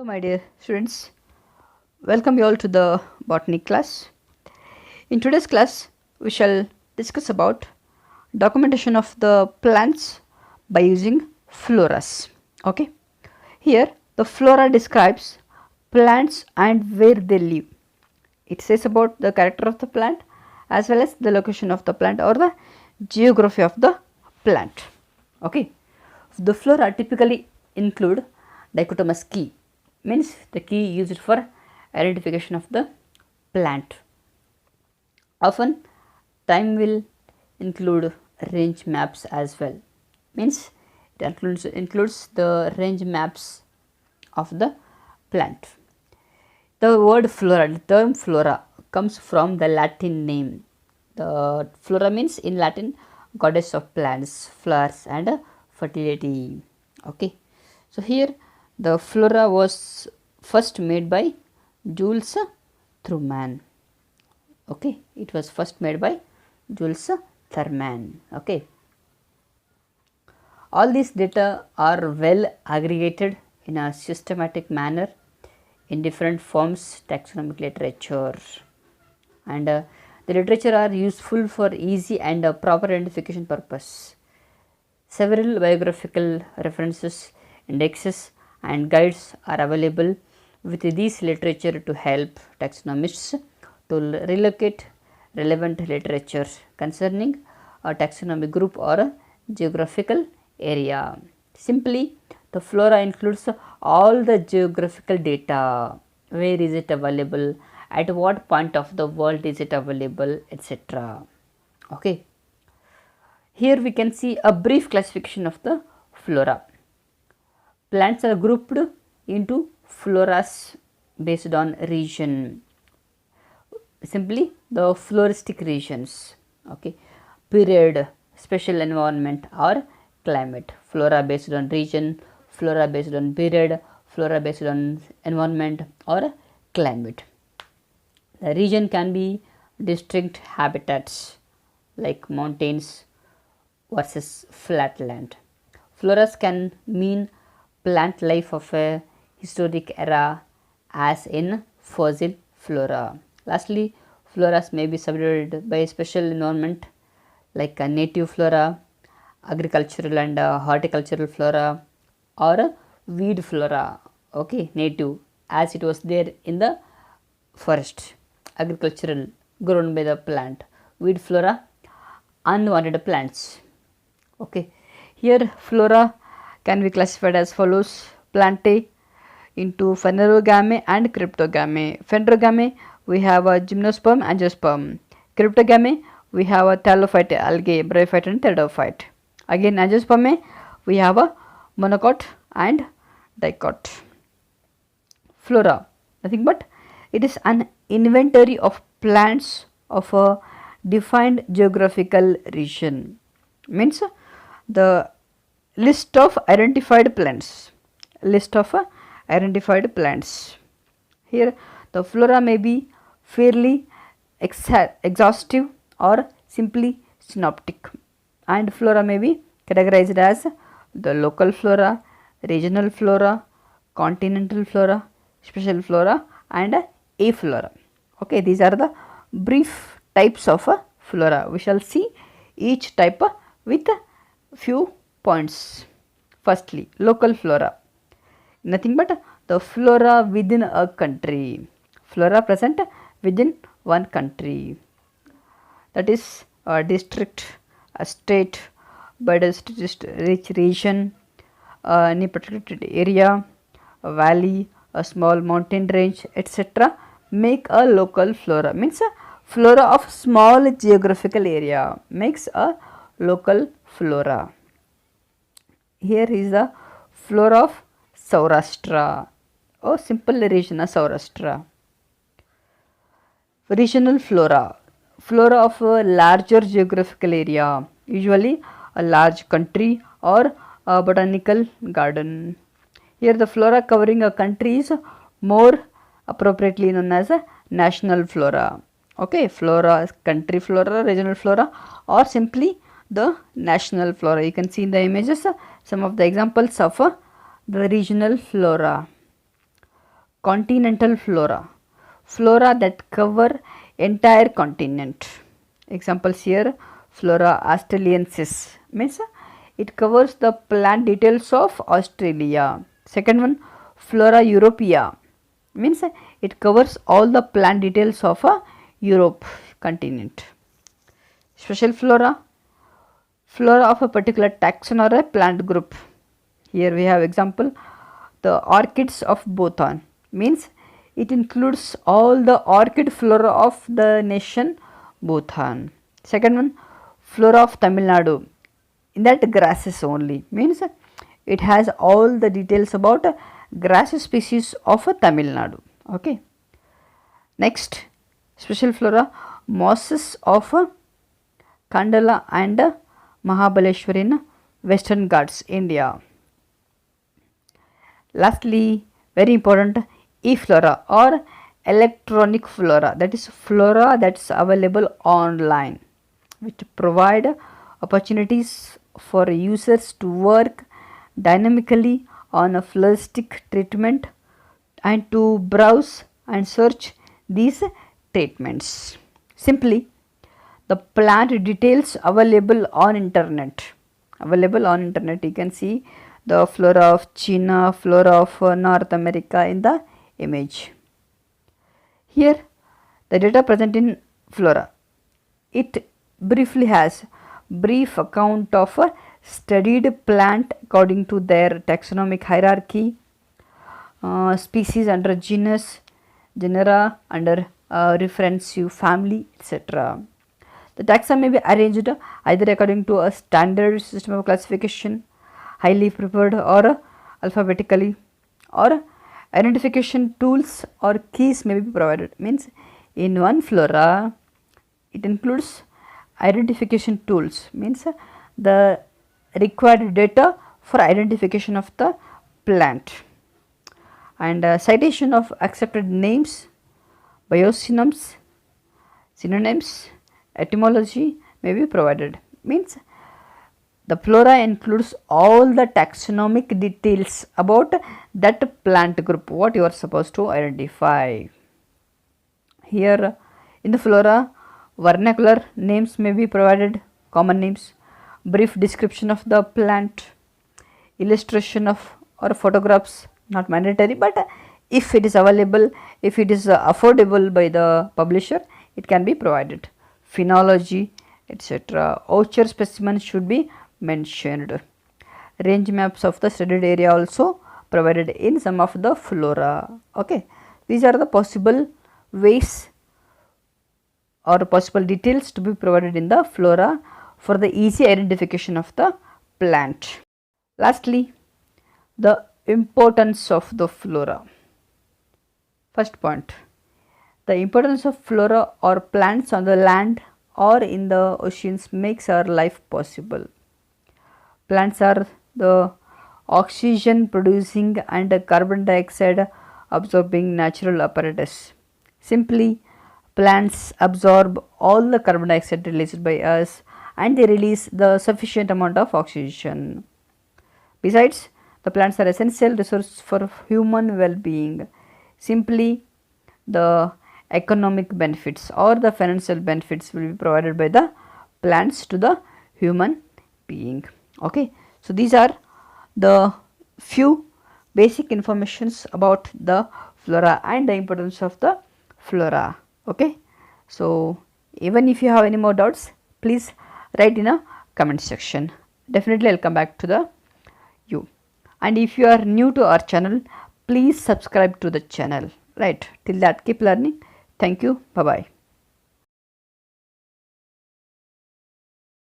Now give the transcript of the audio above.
Hello my dear students, welcome you all to the botany class. In today's class, we shall discuss about documentation of the plants by using floras. Okay, here the flora describes plants and where they live. It says about the character of the plant as well as the location of the plant or the geography of the plant. Okay, the flora typically include dichotomous key, means the key used for identification of the plant. Often time will include range maps as well, means it includes the range maps of the plant. The word flora, the term flora comes from the Latin name. The flora means in Latin goddess of plants, flowers and fertility. Okay, so here the flora was first made by Jules Thurman. Okay, it was first made by Jules Thurman. Okay, all these data are well aggregated in a systematic manner in different forms taxonomic literature, and the literature are useful for easy and proper identification purpose. Several biographical references, indexes and guides are available with these literature to help taxonomists to relocate relevant literature concerning a taxonomic group or a geographical area. Simply, the flora includes all the geographical data, where is it available, at what point of the world is it available, etc. Okay. Here we can see a brief classification of the flora. Plants are grouped into floras based on region. Simply the floristic regions. Okay. Period, special environment or climate. Flora based on region, flora based on period, flora based on environment or climate. The region can be distinct habitats like mountains versus flatland. Floras can mean plant life of a historic era as in fossil flora. Lastly, floras may be subdivided by special environment like a native flora, agricultural and horticultural flora or weed flora. Okay, native as it was there in the forest, agricultural grown by the plant, weed flora unwanted plants. Okay, here flora can be classified as follows: plantae into phanerogamy and cryptogamy. Phanerogamy we have a gymnosperm, angiosperm. Cryptogamy we have a thallophyte, algae, bryophyte and pteridophyte. Again angiosperm we have a monocot and dicot. Flora, nothing but it is an inventory of plants of a defined geographical region, means the list of identified plants, Here the flora may be fairly exhaustive or simply synoptic, and flora may be categorized as the local flora, regional flora, continental flora, special flora and aflora. Okay, these are the brief types of flora. We shall see each type with few points. Firstly, local flora, nothing but the flora within a country, flora present within one country, that is a district, a state, biodiversity rich region, any protected area, a valley, a small mountain range, etc. make a local flora, means a flora of small geographical area makes a local flora. Here is the flora of Saurashtra, or simple region of Saurashtra. Regional flora, flora of a larger geographical area, usually a large country or a botanical garden. Here the flora covering a country is more appropriately known as a national flora. Okay, flora, country flora, regional flora or simply the national flora. You can see in the images some of the examples of the regional flora. continental flora, flora that cover entire continent. Examples here, Flora australiensis means it covers the plant details of Australia. Second one, Flora europea means it covers all the plant details of a Europe continent. Special flora, flora of a particular taxon or a plant group. Here we have example, the orchids of Bhutan means it includes all the orchid flora of the nation Bhutan. Second one, flora of Tamil Nadu, in that grasses only means it has all the details about grass species of Tamil Nadu. Okay. Next, special flora, mosses of Kandala and Mahabaleshwar in Western Ghats, India. Lastly, very important, e-flora or electronic flora, that is flora that is available online, which provide opportunities for users to work dynamically on a floristic treatment and to browse and search these treatments. Simply, the plant details available on internet. You can see the flora of China, flora of North America in the image. Here the data present in flora, it briefly has brief account of a studied plant according to their taxonomic hierarchy, species under genus, genera under referensive family, etc. The taxa may be arranged either according to a standard system of classification, highly preferred, or alphabetically, or identification tools or keys may be provided. Means in one flora it includes identification tools, means the required data for identification of the plant, and citation of accepted names, biosynonyms, synonyms, etymology may be provided. Means the flora includes all the taxonomic details about that plant group, what you are supposed to identify. Here in the flora, vernacular names may be provided, common names, brief description of the plant, illustration of or photographs, not mandatory, but if it is available, if it is affordable by the publisher, it can be provided. Phenology, etc. Oucher specimens should be mentioned. Range maps of the studied area also provided in some of the flora. Okay, these are the possible ways or possible details to be provided in the flora for the easy identification of the plant. Lastly, the importance of the flora. First point, the importance of flora or plants on the land or in the oceans makes our life possible. Plants are the oxygen producing and carbon dioxide absorbing natural apparatus. Simply, plants absorb all the carbon dioxide released by us and they release the sufficient amount of oxygen. Besides, the plants are essential resource for human well-being. Simply, the economic benefits or the financial benefits will be provided by the plants to the human being. Okay, so these are the few basic informations about the flora and the importance of the flora. Okay, so even if you have any more doubts, please write in a comment section. Definitely I'll come back to you. And if you are new to our channel, please subscribe to the channel. Right, till that, keep learning. Thank you. Bye bye.